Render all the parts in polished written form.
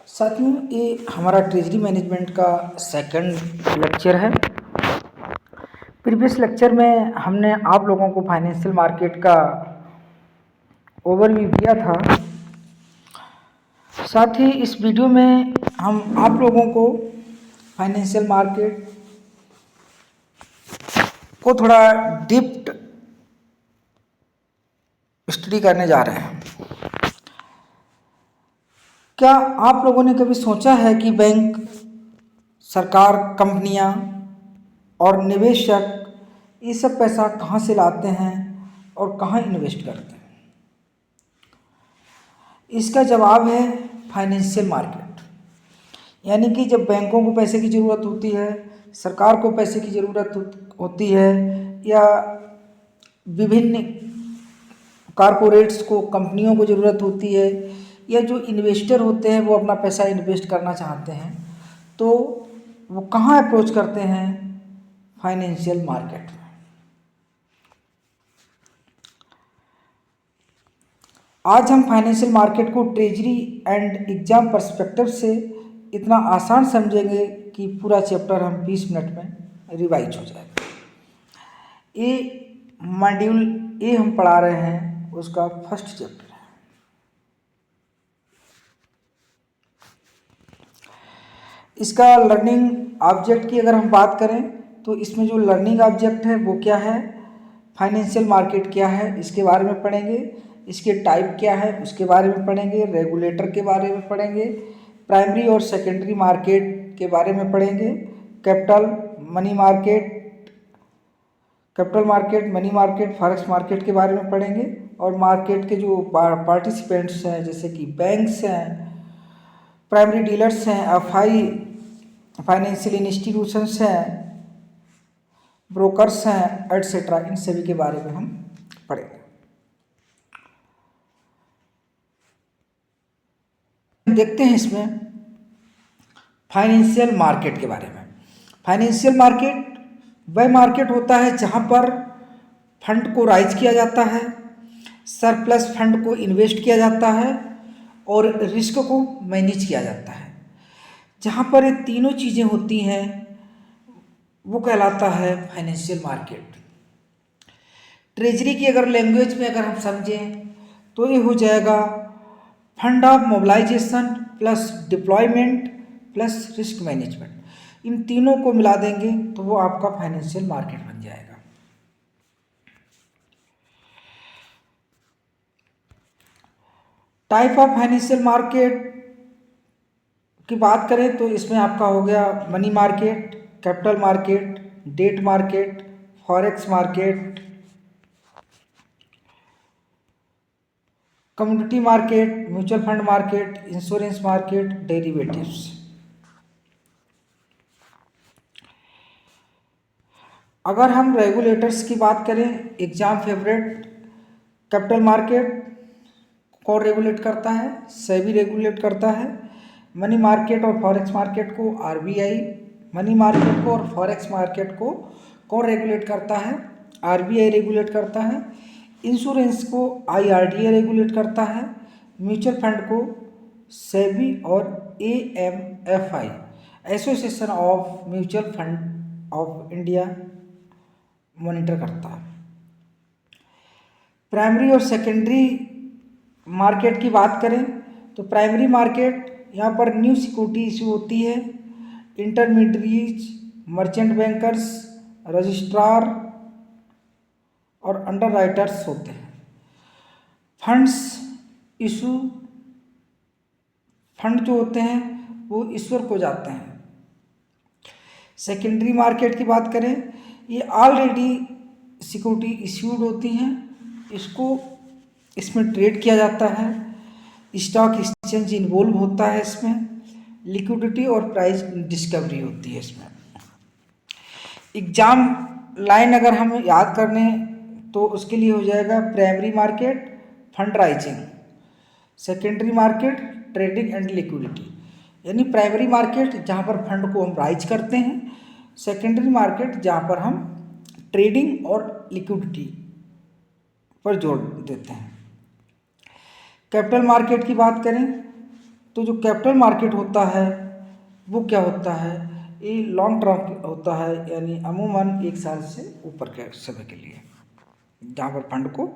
साथियों, ये हमारा ट्रेजरी मैनेजमेंट का सेकंड लेक्चर है। प्रीवियस लेक्चर में हमने आप लोगों को फाइनेंशियल मार्केट का ओवरव्यू दिया था। साथ ही इस वीडियो में हम आप लोगों को फाइनेंशियल मार्केट को थोड़ा डीप स्टडी करने जा रहे हैं। क्या आप लोगों ने कभी सोचा है कि बैंक, सरकार, कंपनियां और निवेशक ये सब पैसा कहाँ से लाते हैं और कहाँ इन्वेस्ट करते हैं? इसका जवाब है फाइनेंशियल मार्केट। यानी कि जब बैंकों को पैसे की ज़रूरत होती है, सरकार को पैसे की ज़रूरत होती है, या विभिन्न कॉरपोरेट्स को, कंपनियों को ज़रूरत होती है, या जो इन्वेस्टर होते हैं वो अपना पैसा इन्वेस्ट करना चाहते हैं, तो वो कहाँ अप्रोच करते हैं? फाइनेंशियल मार्केट में। आज हम फाइनेंशियल मार्केट को ट्रेजरी एंड एग्जाम पर्सपेक्टिव से इतना आसान समझेंगे कि पूरा चैप्टर हम 20 मिनट में रिवाइज हो जाएगा। ये मॉड्यूल ए हम पढ़ा रहे हैं, उसका फर्स्ट चैप्टर है। इसका लर्निंग ऑब्जेक्ट की अगर हम बात करें तो इसमें जो लर्निंग ऑब्जेक्ट है वो क्या है, फाइनेंशियल मार्केट क्या है इसके बारे में पढ़ेंगे, इसके टाइप क्या है उसके बारे में पढ़ेंगे, रेगुलेटर के बारे में पढ़ेंगे, प्राइमरी और सेकेंडरी मार्केट के बारे में पढ़ेंगे, capital market, money market, forex market के बारे में पढ़ेंगे, और मार्केट के जो पार्टिसिपेंट्स हैं जैसे कि बैंक्स हैं, प्राइमरी डीलर्स हैं, एफआई, फाइनेंशियल इंस्टीट्यूशंस हैं, ब्रोकर्स हैं, एटसेट्रा, इन सभी के बारे में हम पढ़ेंगे। देखते हैं इसमें फाइनेंशियल मार्केट के बारे में। फाइनेंशियल मार्केट वह मार्केट होता है जहां पर फंड को राइज किया जाता है, सरप्लस फंड को इन्वेस्ट किया जाता है और रिस्क को मैनेज किया जाता है। जहाँ पर ये तीनों चीज़ें होती हैं वो कहलाता है फाइनेंशियल मार्केट। ट्रेजरी की अगर लैंग्वेज में अगर हम समझें तो ये हो जाएगा fund of mobilisation plus deployment plus risk management. इन तीनों को मिला देंगे तो वो आपका फाइनेंशियल मार्केट बन जाएगा। टाइप ऑफ फाइनेंशियल मार्केट की बात करें तो इसमें आपका हो गया money market, capital market, debt market, forex market, commodity market, mutual fund market, insurance market, derivatives. अगर हम रेगुलेटर्स की बात करें, एग्जाम फेवरेट, कैपिटल मार्केट कौन रेगुलेट करता है? सेबी रेगुलेट करता है। मनी मार्केट और फॉरेक्स मार्केट को आरबीआई, मनी मार्केट को और फॉरेक्स मार्केट को कौन रेगुलेट करता है? आरबीआई रेगुलेट करता है। इंश्योरेंस को आईआरडीए रेगुलेट करता है। म्यूचुअल फंड को सेबी और AMFI, association of mutual fund of India, monitor करता है। प्राइमरी और सेकेंडरी मार्केट की बात करें तो प्राइमरी मार्केट, यहाँ पर न्यू सिक्योरिटी इशू होती है, इंटरमीडिएरीज, मर्चेंट बैंकर्स, रजिस्ट्रार और अंडर राइटर्स होते हैं। फंड जो होते हैं वो ईश्वर को जाते हैं। सेकेंडरी मार्केट की बात करें, ये ऑलरेडी सिक्योरिटी इश्यूड होती हैं, इसमें ट्रेड किया जाता है, स्टॉक एक्सचेंज इन्वॉल्व होता है, इसमें लिक्विडिटी और प्राइस डिस्कवरी होती है। इसमें एग्जाम लाइन अगर हम याद करने तो उसके लिए हो जाएगा primary market fund rising, secondary market trading and liquidity. यानी प्राइमरी मार्केट जहाँ पर फंड को हम राइज करते हैं, सेकेंडरी मार्केट जहाँ पर हम ट्रेडिंग और लिक्विडिटी पर जोर देते हैं। कैपिटल मार्केट की बात करें तो जो कैपिटल मार्केट होता है वो क्या होता है, ये लॉन्ग टर्म होता है, यानी अमूमन 1 साल से ऊपर के समय के लिए, जहाँ पर फंड को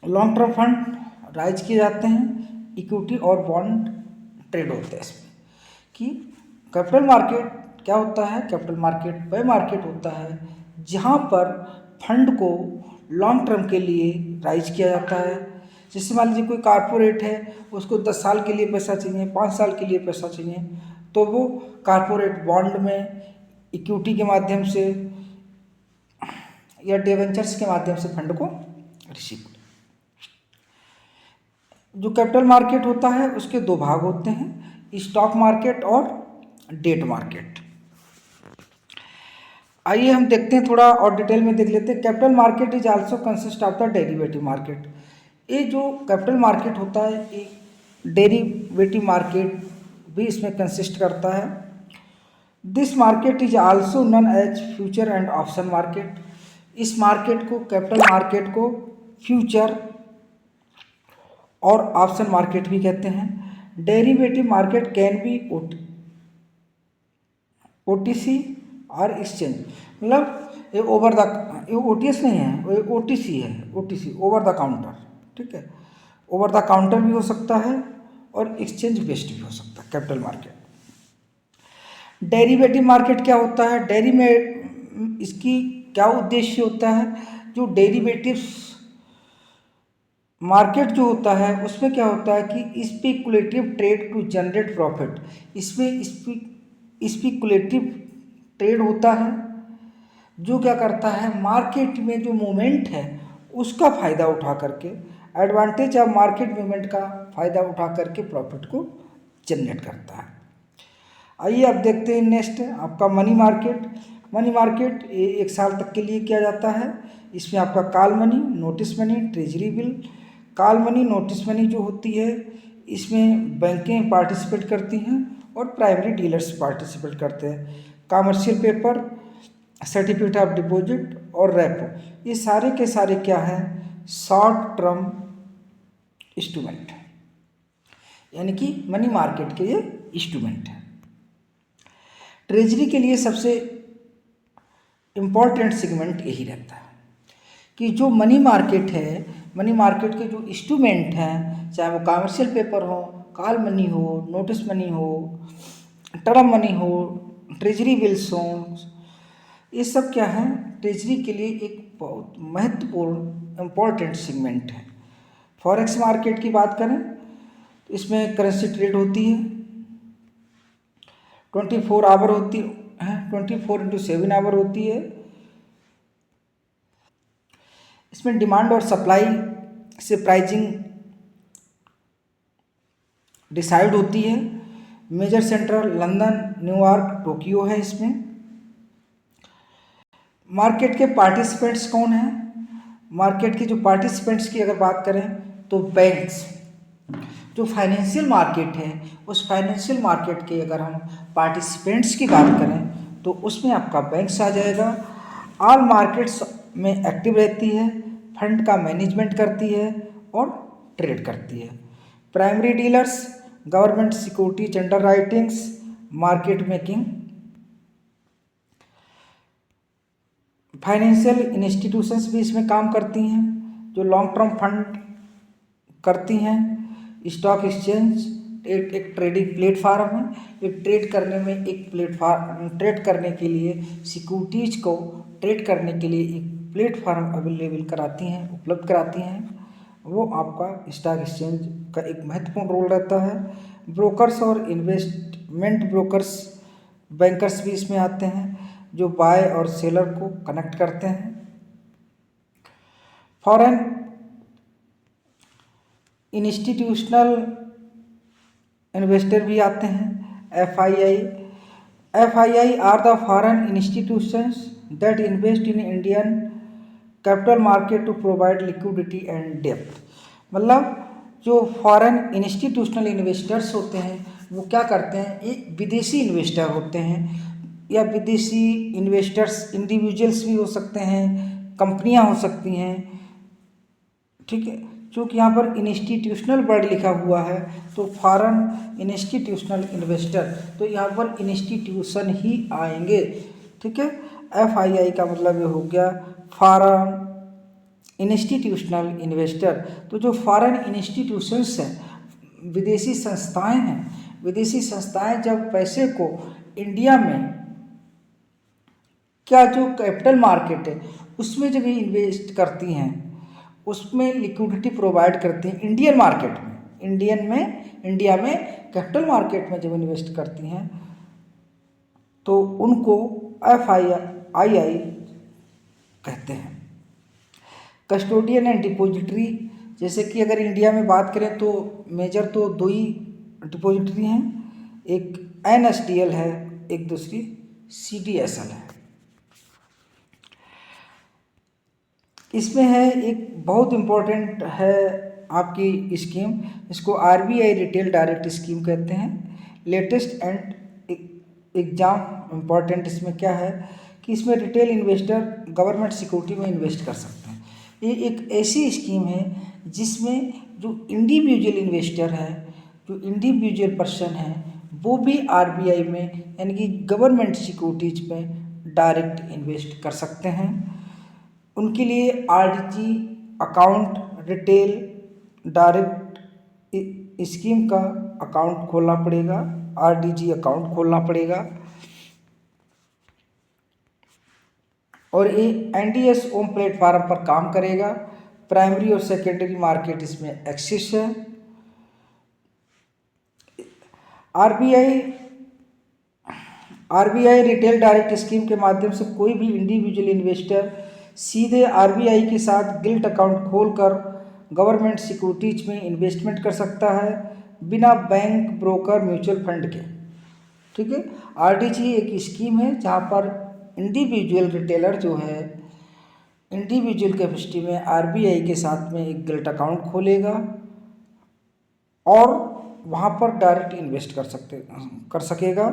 लॉन्ग टर्म फंड राइज किए जाते हैं। इक्विटी और बॉन्ड ट्रेड होते हैं इसमें। कि कैपिटल मार्केट क्या होता है, कैपिटल मार्केट वह मार्केट होता है जहाँ पर फंड को लॉन्ग टर्म के लिए राइज किया जाता है। जैसे मान लीजिए कोई कारपोरेट है, उसको 10 साल के लिए पैसा चाहिए, 5 साल के लिए पैसा चाहिए, तो वो कारपोरेट बॉन्ड में इक्विटी के माध्यम से या डिवेंचर्स के माध्यम से फंड को रिसीव। जो कैपिटल मार्केट होता है उसके 2 भाग होते हैं, स्टॉक मार्केट और डेट मार्केट। आइए हम देखते हैं, थोड़ा और डिटेल में देख लेते हैं। Capital market is also consist of the derivative market. ये जो कैपिटल मार्केट होता है, ये डेरिवेटिव मार्केट भी इसमें कंसिस्ट करता है। This market is also known as future and option market. इस मार्केट को, कैपिटल मार्केट को फ्यूचर और ऑप्शन मार्केट भी कहते हैं। Derivative market can be OTC और एक्सचेंज, मतलब ये ओवर द, ये OTS नहीं है, वो OTC है, OTC ओवर द काउंटर, ठीक है। ओवर द काउंटर भी हो सकता है और एक्सचेंज बेस्ड भी हो सकता है कैपिटल मार्केट। डेरिवेटिव मार्केट क्या होता है, इसकी क्या उद्देश्य होता है, जो डेरिवेटिव्स मार्केट जो होता है उसमें क्या होता है कि speculative trade to generate profit. इसमें स्पेकुलेटिव ट्रेड होता है जो क्या करता है, मार्केट में जो मूवमेंट है उसका फ़ायदा उठा करके, एडवांटेज ऑफ मार्केट मूवमेंट का फ़ायदा उठा करके प्रॉफिट को जनरेट करता है। आइए अब देखते हैं नेक्स्ट आपका मनी मार्केट। मनी मार्केट 1 साल तक के लिए किया जाता है। इसमें आपका call money, notice money, treasury bill. Call money, notice money जो होती है इसमें बैंकें पार्टिसिपेट करती हैं और प्राइमरी डीलर्स पार्टिसिपेट करते हैं। Commercial paper, certificate of deposit और रेपो, ये सारे के सारे क्या हैं, शॉर्ट टर्म इंस्ट्रूमेंट, यानी कि मनी मार्केट के ये इंस्ट्रूमेंट हैं। ट्रेजरी के लिए सबसे इम्पॉर्टेंट सेगमेंट यही रहता है कि जो मनी मार्केट है, मनी मार्केट के जो इंस्ट्रूमेंट हैं, चाहे वो कमर्शियल पेपर हो, कॉल मनी हो, नोटिस मनी हो, टर्म मनी हो, ट्रेजरी बिल्स हो, ये सब क्या है, ट्रेजरी के लिए एक बहुत महत्वपूर्ण इम्पॉर्टेंट सेगमेंट है। फॉरेक्स मार्केट की बात करें तो इसमें करेंसी ट्रेड होती है, 24 आवर होती है, 24/7 आवर होती है। इसमें डिमांड और सप्लाई से प्राइसिंग डिसाइड होती है। Major centre London, new york, Tokyo है। इसमें मार्केट के पार्टिसिपेंट्स कौन हैं, मार्केट के जो पार्टिसिपेंट्स की अगर बात करें तो बैंक्स, जो फाइनेंशियल मार्केट है उस फाइनेंशियल मार्केट के अगर हम पार्टिसिपेंट्स की बात करें तो उसमें आपका बैंक्स आ जाएगा। ऑल मार्केट्स में एक्टिव रहती है, फंड का मैनेजमेंट करती है और ट्रेड करती है। Primary dealers, government security, tender writings, market making. Financial institutions भी इसमें काम करती हैं जो लॉन्ग टर्म फंड करती हैं। स्टॉक एक्सचेंज एक ट्रेडिंग प्लेटफार्म है, ये ट्रेड करने में एक प्लेटफार्म, ट्रेड करने के लिए सिक्योरिटीज़ को ट्रेड करने के लिए एक प्लेटफार्म अवेलेबल कराती हैं, उपलब्ध कराती हैं। वो आपका स्टॉक एक्सचेंज का एक महत्वपूर्ण रोल रहता है। ब्रोकर्स और इन्वेस्टमेंट ब्रोकर्स, बैंकर्स भी इसमें आते हैं जो बाय और सेलर को कनेक्ट करते हैं। फॉरेन इंस्टीट्यूशनल इन्वेस्टर भी आते हैं, FII are the foreign institutions that invest in Indian capital market to provide liquidity and depth. मतलब जो फॉरेन इंस्टीट्यूशनल इन्वेस्टर्स होते हैं वो क्या करते हैं, एक विदेशी इन्वेस्टर होते हैं या विदेशी इन्वेस्टर्स इंडिविजुअल्स भी हो सकते हैं, कंपनियां हो सकती हैं, ठीक है, चूँकि यहाँ पर इंस्टीट्यूशनल वर्ड लिखा हुआ है तो फॉरेन इंस्टीट्यूशनल इन्वेस्टर, तो यहाँ पर इंस्टीट्यूशन ही आएंगे। ठीक है, FII का मतलब ये हो गया फॉरेन इंस्टीट्यूशनल इन्वेस्टर। तो जो फॉरेन इंस्टीट्यूशंस हैं, विदेशी संस्थाएं हैं, विदेशी संस्थाएं जब पैसे को इंडिया में क्या जो कैपिटल मार्केट है उसमें जब ये इन्वेस्ट करती हैं, उसमें लिक्विडिटी प्रोवाइड करती हैं इंडियन मार्केट में, इंडिया में कैपिटल मार्केट में जब इन्वेस्ट करती हैं तो उनको FII कहते हैं। कस्टोडियन एंड डिपॉजिटरी, जैसे कि अगर इंडिया में बात करें तो मेजर तो दो ही डिपॉजिटरी हैं, एक NSDL है, एक दूसरी CDSL है। इसमें है एक बहुत इम्पोर्टेंट है आपकी स्कीम, इसको RBI रिटेल डायरेक्ट स्कीम कहते हैं। लेटेस्ट एंड एग्जाम इम्पॉर्टेंट इसमें क्या है कि इसमें रिटेल इन्वेस्टर गवर्नमेंट सिक्योरिटी में इन्वेस्ट कर सकते हैं। ये एक ऐसी स्कीम है जिसमें जो इंडिविजुअल इन्वेस्टर है, जो इंडिविजुअल पर्सन है, वो भी RBI में यानी कि गवर्नमेंट सिक्योरिटीज में डायरेक्ट इन्वेस्ट कर सकते हैं। उनके लिए RDG account, retail direct scheme का अकाउंट खोलना पड़ेगा, RDG अकाउंट खोलना पड़ेगा। और ये NDS ओम प्लेटफार्म पर काम करेगा। प्राइमरी और सेकेंडरी मार्केट इसमें एक्सेस है। RBI रिटेल डायरेक्ट स्कीम के माध्यम से कोई भी इंडिविजुअल इन्वेस्टर सीधे RBI के साथ गिल्ट अकाउंट खोलकर गवर्नमेंट सिक्योरिटीज में इन्वेस्टमेंट कर सकता है बिना बैंक, ब्रोकर, म्यूचुअल फंड के। ठीक है, RDG एक स्कीम है जहाँ पर इंडिविजुअल रिटेलर जो है इंडिविजुअल कैपेसिटी में RBI के साथ में एक गिल्ट अकाउंट खोलेगा और वहाँ पर डायरेक्ट इन्वेस्ट कर सकेगा,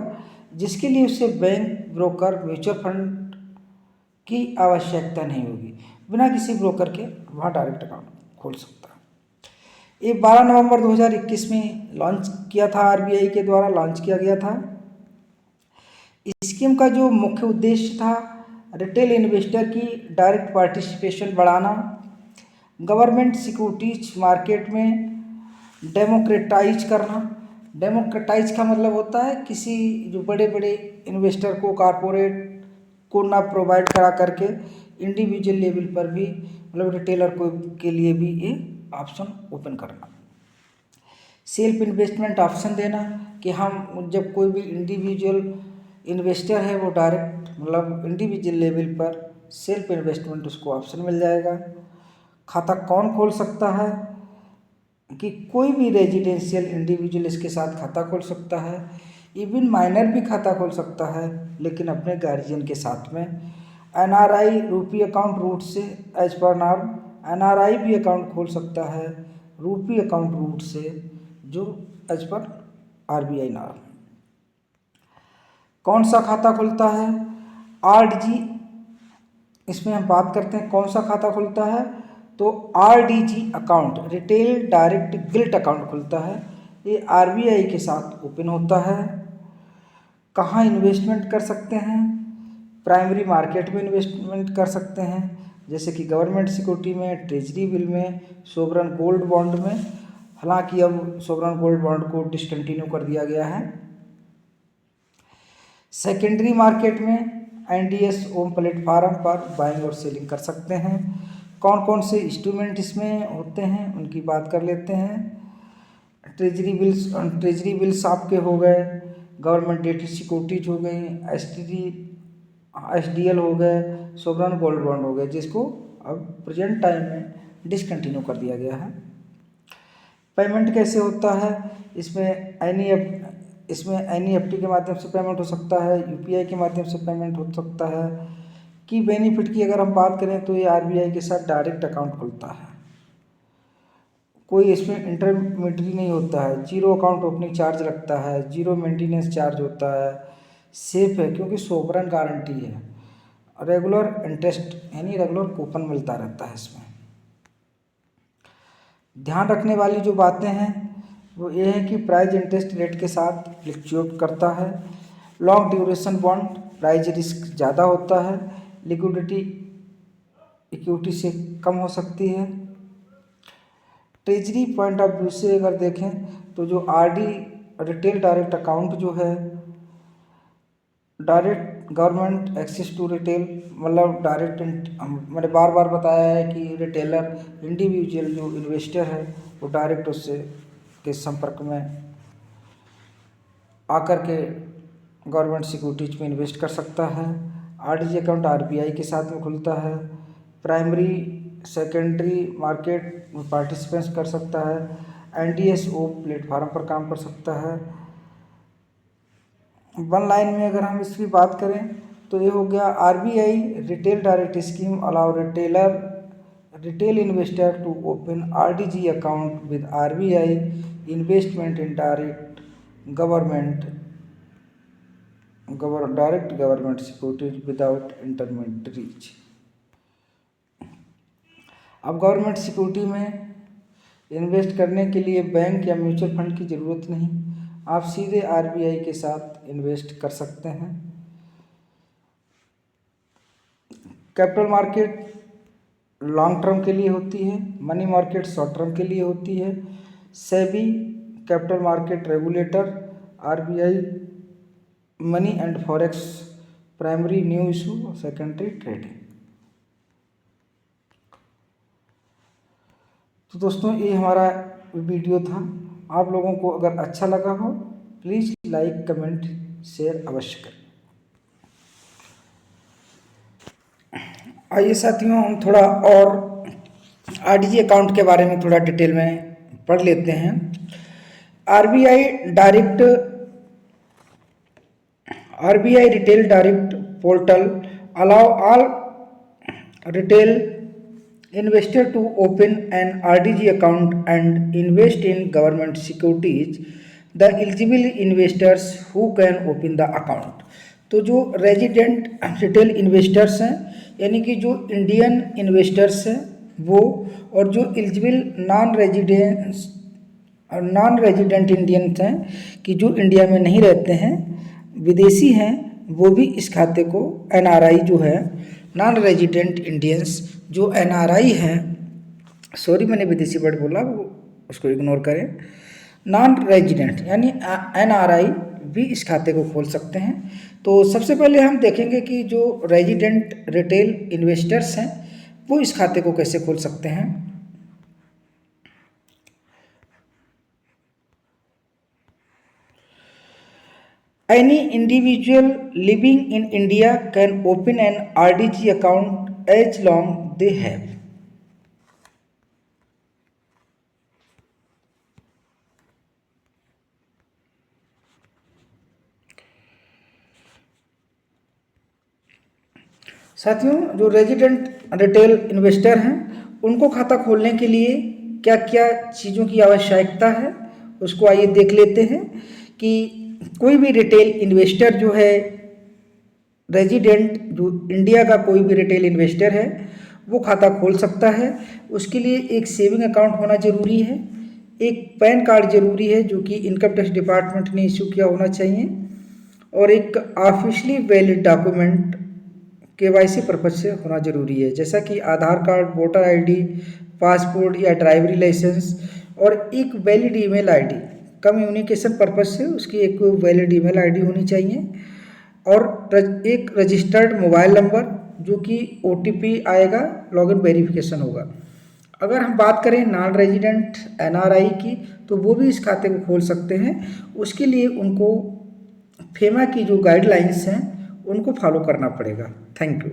जिसके लिए उसे बैंक, ब्रोकर, म्यूचुअल फंड की आवश्यकता नहीं होगी। बिना किसी ब्रोकर के वहाँ डायरेक्ट अकाउंट खोल सकता है। ये 12 नवंबर 2021 में लॉन्च किया था, RBI के द्वारा लॉन्च किया गया था। स्कीम का जो मुख्य उद्देश्य था रिटेल इन्वेस्टर की डायरेक्ट पार्टिसिपेशन बढ़ाना, गवर्नमेंट सिक्योरिटीज मार्केट में डेमोक्रेटाइज करना। डेमोक्रेटाइज का मतलब होता है किसी जो बड़े बड़े इन्वेस्टर को, कॉरपोरेट को ना प्रोवाइड करा करके इंडिविजुअल लेवल पर भी मतलब रिटेलर को के लिए भी ये ऑप्शन ओपन करना। सेल्फ इन्वेस्टमेंट ऑप्शन देना कि हम जब कोई भी इंडिविजुअल इन्वेस्टर है वो डायरेक्ट मतलब इंडिविजुअल लेवल पर सेल्फ इन्वेस्टमेंट उसको ऑप्शन मिल जाएगा। खाता कौन खोल सकता है कि कोई भी रेजिडेंशियल इंडिविजुअल इसके साथ खाता खोल सकता है, इवन माइनर भी खाता खोल सकता है लेकिन अपने गार्जियन के साथ में। NRI रूपी अकाउंट रूट से एज पर नॉर्म NRI भी अकाउंट खोल सकता है रूपी अकाउंट रूट से जो एज पर RBI नॉर्म। कौन सा खाता खुलता है? RDG, इसमें हम बात करते हैं कौन सा खाता खुलता है तो RDG account, retail direct gilt account खुलता है। ये RBI के साथ ओपन होता है। कहाँ इन्वेस्टमेंट कर सकते हैं? प्राइमरी मार्केट में इन्वेस्टमेंट कर सकते हैं जैसे कि गवर्नमेंट सिक्योरिटी में, ट्रेजरी बिल में, सोवरन गोल्ड बॉन्ड में। हालांकि अब सोवरन गोल्ड बॉन्ड को डिसकंटिन्यू कर दिया गया है। सेकेंडरी मार्केट में NDS ओम प्लेटफार्म पर बाइंग और सेलिंग कर सकते हैं। कौन कौन से इंस्ट्रूमेंट इसमें होते हैं उनकी बात कर लेते हैं। ट्रेजरी बिल्स आपके हो गए, गवर्नमेंट डेट सिक्योरिटीज हो गई, SDL हो गए, सोवरन गोल्ड बॉन्ड हो गए, जिसको अब प्रेजेंट टाइम में डिसकंटिन्यू कर दिया गया है। पेमेंट कैसे होता है? इसमें NEFT के माध्यम से पेमेंट हो सकता है, UPI के माध्यम से पेमेंट हो सकता है। की बेनिफिट की अगर हम बात करें तो ये RBI के साथ डायरेक्ट अकाउंट खुलता है, कोई इसमें इंटरमीडिएट नहीं होता है, जीरो अकाउंट ओपनिंग चार्ज लगता है, जीरो मेंटेनेंस चार्ज होता है, सेफ है क्योंकि सोवरन गारंटी है, रेगुलर इंटरेस्ट यानी रेगुलर कूपन मिलता रहता है इसमें। ध्यान रखने वाली जो बातें हैं वो ये है कि प्राइस इंटरेस्ट रेट के साथ फ्लक्चुएट करता है। Long duration bond price risk ज़्यादा होता है, लिक्विडिटी इक्विटी से कम हो सकती है। ट्रेजरी पॉइंट ऑफ व्यू से अगर देखें तो जो आरडी रिटेल डायरेक्ट अकाउंट जो है, direct government access to retail, मतलब डायरेक्ट मैंने बार बार बताया है कि रिटेलर इंडिविजुअल जो इन्वेस्टर है वो डायरेक्ट उससे के संपर्क में आकर के गवर्नमेंट सिक्योरिटीज में इन्वेस्ट कर सकता है। आरडीजी अकाउंट आरबीआई के साथ में खुलता है। प्राइमरी सेकेंडरी मार्केट में पार्टिसिपेंट्स कर सकता है। एनडीएसओ प्लेटफार्म पर काम कर सकता है। वन लाइन में अगर हम इसकी बात करें तो ये हो गया RBI retail direct scheme allow retail investor to open RDG account with RBI investment in direct government securities without intermediaries. अब गवर्नमेंट सिक्योरिटी में इन्वेस्ट करने के लिए बैंक या म्यूचुअल फंड की ज़रूरत नहीं, आप सीधे आरबीआई के साथ इन्वेस्ट कर सकते हैं। कैपिटल मार्केट लॉन्ग टर्म के लिए होती है, मनी मार्केट शॉर्ट टर्म के लिए होती है। SEBI capital market regulator, RBI money and forex primary new issue और सेकेंडरी ट्रेडिंग। तो दोस्तों ये हमारा वीडियो था। आप लोगों को अगर अच्छा लगा हो प्लीज़ लाइक कमेंट शेयर अवश्य करें। आइए साथियों हम थोड़ा और आरडीजी अकाउंट के बारे में थोड़ा डिटेल में पढ़ लेते हैं। RBI retail direct portal allow all retail investor to open an RDG account and invest in government securities. The eligible investors who can open the account, तो जो रेजिडेंट रिटेल इन्वेस्टर्स हैं यानी कि जो इंडियन इन्वेस्टर्स हैं वो, और जो एलिजिबल नॉन रेजिडेंट इंडियंस हैं कि जो इंडिया में नहीं रहते हैं, विदेशी हैं, वो भी इस खाते को एनआरआई जो है, नॉन रेजिडेंट इंडियंस जो एनआरआई हैं, सॉरी मैंने विदेशी वर्ड बोला वो उसको इग्नोर करें, नॉन रेजिडेंट यानी एनआरआई भी इस खाते को खोल सकते हैं। तो सबसे पहले हम देखेंगे कि जो रेजिडेंट रिटेल इन्वेस्टर्स हैं वो इस खाते को कैसे खोल सकते हैं। Any individual living in India can open an RDG account as long they have साथियों जो रेजिडेंट रिटेल इन्वेस्टर हैं उनको खाता खोलने के लिए क्या क्या चीज़ों की आवश्यकता है उसको आइए देख लेते हैं। कि कोई भी रिटेल इन्वेस्टर जो है, रेजिडेंट जो इंडिया का कोई भी रिटेल इन्वेस्टर है वो खाता खोल सकता है। उसके लिए एक सेविंग अकाउंट होना ज़रूरी है, एक पैन कार्ड ज़रूरी है जो कि इनकम टैक्स डिपार्टमेंट ने इशू किया होना चाहिए, और एक officially valid document KYC purpose से होना ज़रूरी है, जैसा कि आधार कार्ड, वोटर आईडी, पासपोर्ट या ड्राइवरी लाइसेंस, और एक valid email ID. Communication purpose से उसकी एक वैलिड ईमेल आईडी होनी चाहिए, और एक रजिस्टर्ड मोबाइल नंबर जो कि ओटीपी आएगा, लॉगिन वेरिफिकेशन होगा। अगर हम बात करें नॉन रेजिडेंट एनआरआई की तो वो भी इस खाते को खोल सकते हैं। उसके लिए उनको फेमा की जो गाइडलाइंस हैं उनको फॉलो करना पड़ेगा। Thank you.